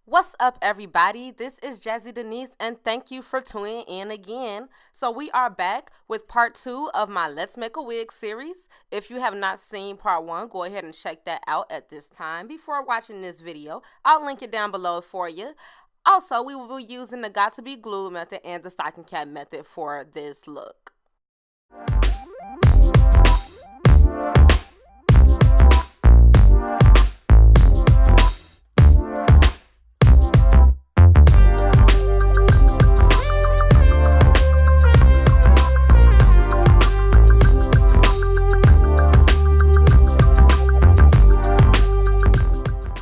What's up, everybody? This is Jazzy Denise, and thank you for tuning in again. So, we are back with part two of my Let's Make a Wig series. If you have not seen part one, go ahead and check that out at this time before watching this video. I'll link it down below for you. Also, we will be using the Got2BeGlued method and the stocking cap method for this look.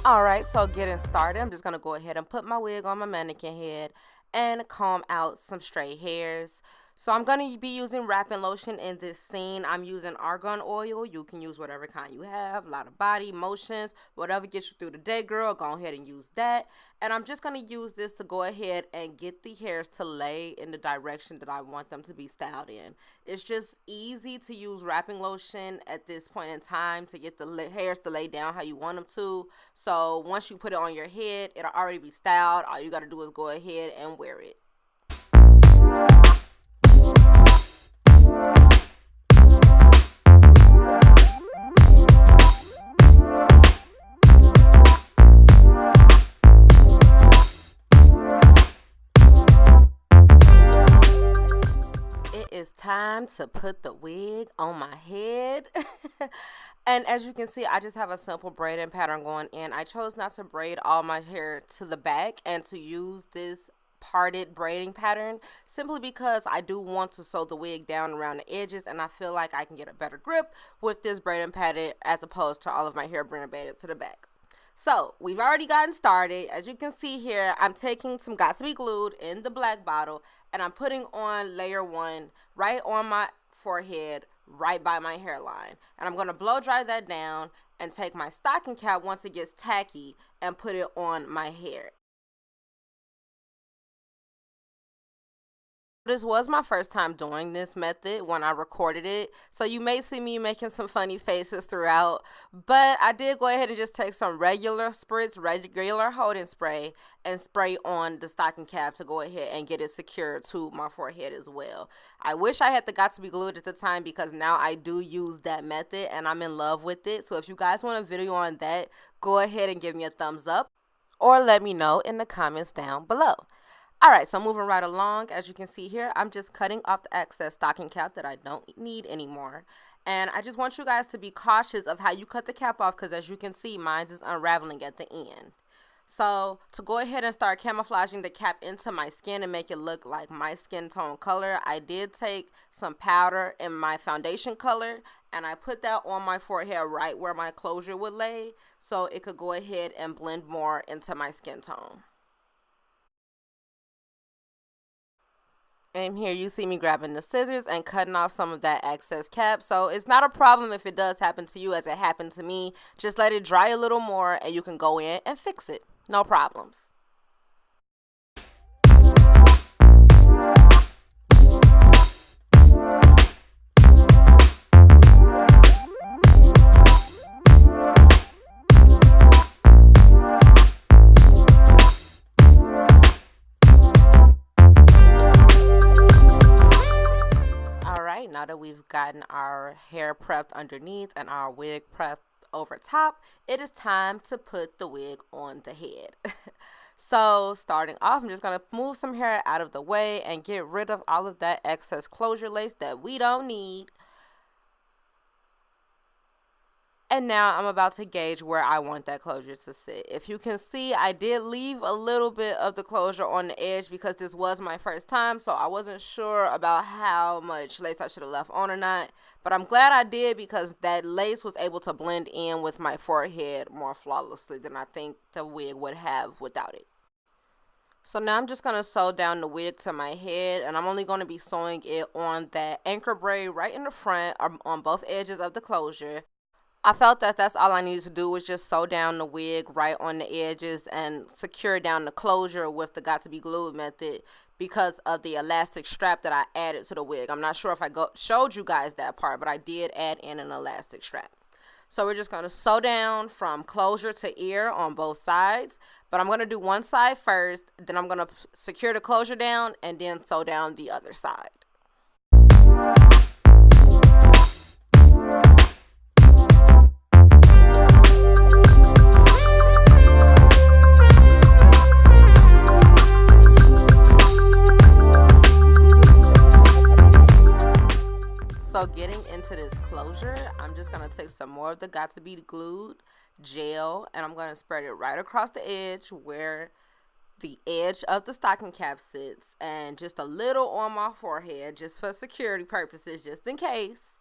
Alright, so getting started, I'm just going to go ahead and put my wig on my mannequin head and comb out some stray hairs. So I'm going to be using wrapping lotion in this scene. I'm using argan oil. You can use whatever kind you have. A lot of body, motions, whatever gets you through the day, girl. Go ahead and use that. And I'm just going to use this to go ahead and get the hairs to lay in the direction that I want them to be styled in. It's just easy to use wrapping lotion at this point in time to get the hairs to lay down how you want them to. So once you put it on your head, it'll already be styled. All you got to do is go ahead and wear it. It's time to put the wig on my head. And as you can see, I just have a simple braiding pattern going in. I chose not to braid all my hair to the back and to use this parted braiding pattern simply because I do want to sew the wig down around the edges, and I feel like I can get a better grip with this braiding pattern as opposed to all of my hair braided to the back. So we've already gotten started. As you can see here, I'm taking some Got2BeGlued in the black bottle, and I'm putting on layer one right on my forehead, right by my hairline. And I'm going to blow dry that down and take my stocking cap once it gets tacky and put it on my hair. This was my first time doing this method when I recorded it, so you may see me making some funny faces throughout, but I did go ahead and just take some regular spritz, regular holding spray, and spray on the stocking cap to go ahead and get it secured to my forehead as well. I wish I had the Got2BeGlued at the time because now I do use that method and I'm in love with it. So if you guys want a video on that, go ahead and give me a thumbs up or let me know in the comments down below. Alright, so moving right along, as you can see here, I'm just cutting off the excess stocking cap that I don't need anymore. And I just want you guys to be cautious of how you cut the cap off because as you can see, mine is unraveling at the end. So to go ahead and start camouflaging the cap into my skin and make it look like my skin tone color, I did take some powder in my foundation color and I put that on my forehead right where my closure would lay so it could go ahead and blend more into my skin tone. And here you see me grabbing the scissors and cutting off some of that excess cap. So it's not a problem if it does happen to you as it happened to me. Just let it dry a little more and you can go in and fix it. No problems. Now that we've gotten our hair prepped underneath and our wig prepped over top, it is time to put the wig on the head. So starting off, I'm just going to move some hair out of the way and get rid of all of that excess closure lace that we don't need. And now I'm about to gauge where I want that closure to sit. If you can see, I did leave a little bit of the closure on the edge because this was my first time, so I wasn't sure about how much lace I should have left on or not. But I'm glad I did because that lace was able to blend in with my forehead more flawlessly than I think the wig would have without it. So now I'm just going to sew down the wig to my head, and I'm only going to be sewing it on that anchor braid right in the front or on both edges of the closure. I felt that that's all I needed to do was just sew down the wig right on the edges and secure down the closure with the Got2BeGlued method because of the elastic strap that I added to the wig. I'm not sure if I showed you guys that part, but I did add in an elastic strap. So we're just going to sew down from closure to ear on both sides. But I'm going to do one side first, then I'm going to secure the closure down and then sew down the other side. So getting into this closure, I'm just going to take some more of the Got2BeGlued gel and I'm going to spread it right across the edge where the edge of the stocking cap sits, and just a little on my forehead just for security purposes, just in case.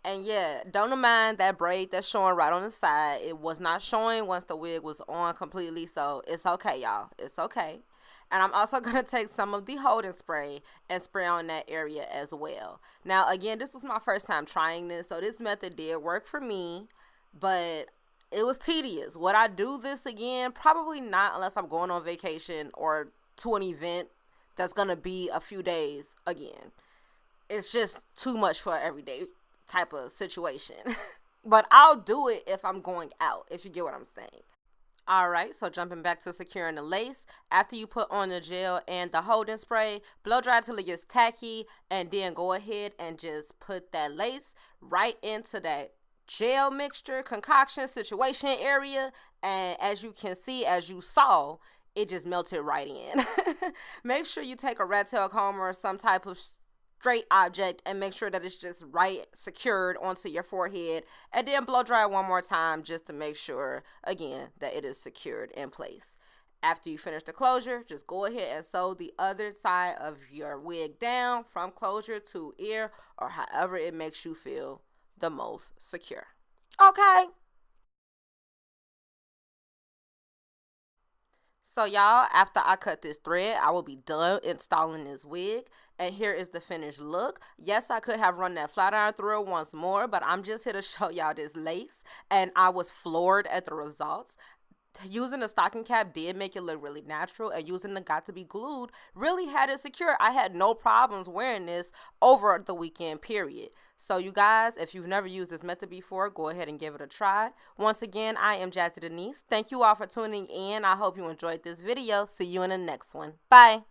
And yeah, don't mind that braid that's showing right on the side. It was not showing once the wig was on completely, so it's okay, y'all. It's okay. And I'm also going to take some of the holding spray and spray on that area as well. Now, again, this was my first time trying this, so this method did work for me, but it was tedious. Would I do this again? Probably not, unless I'm going on vacation or to an event that's going to be a few days again. It's just too much for an everyday type of situation. But I'll do it if I'm going out, if you get what I'm saying. Alright, so jumping back to securing the lace. After you put on the gel and the holding spray, blow dry till it gets tacky, and then go ahead and just put that lace right into that gel mixture, concoction, situation area. And as you can see, as you saw, it just melted right in. Make sure you take a rat tail comb or some type of straight object and make sure that it's just right secured onto your forehead, and then blow dry one more time just to make sure again that it is secured in place. After you finish the closure, just go ahead and sew the other side of your wig down from closure to ear, or however it makes you feel the most secure. Okay. So y'all, after I cut this thread, I will be done installing this wig. And here is the finished look. Yes, I could have run that flat iron through it once more, but I'm just here to show y'all this lace. And I was floored at the results. Using the stocking cap did make it look really natural, and using the Got2BeGlued really had it secure. I had no problems wearing this over the weekend period. So you guys, if you've never used this method before, go ahead and give it a try. Once again, I am Jazzy Denise. Thank you all for tuning in. I hope you enjoyed this video. See you in the next one. Bye.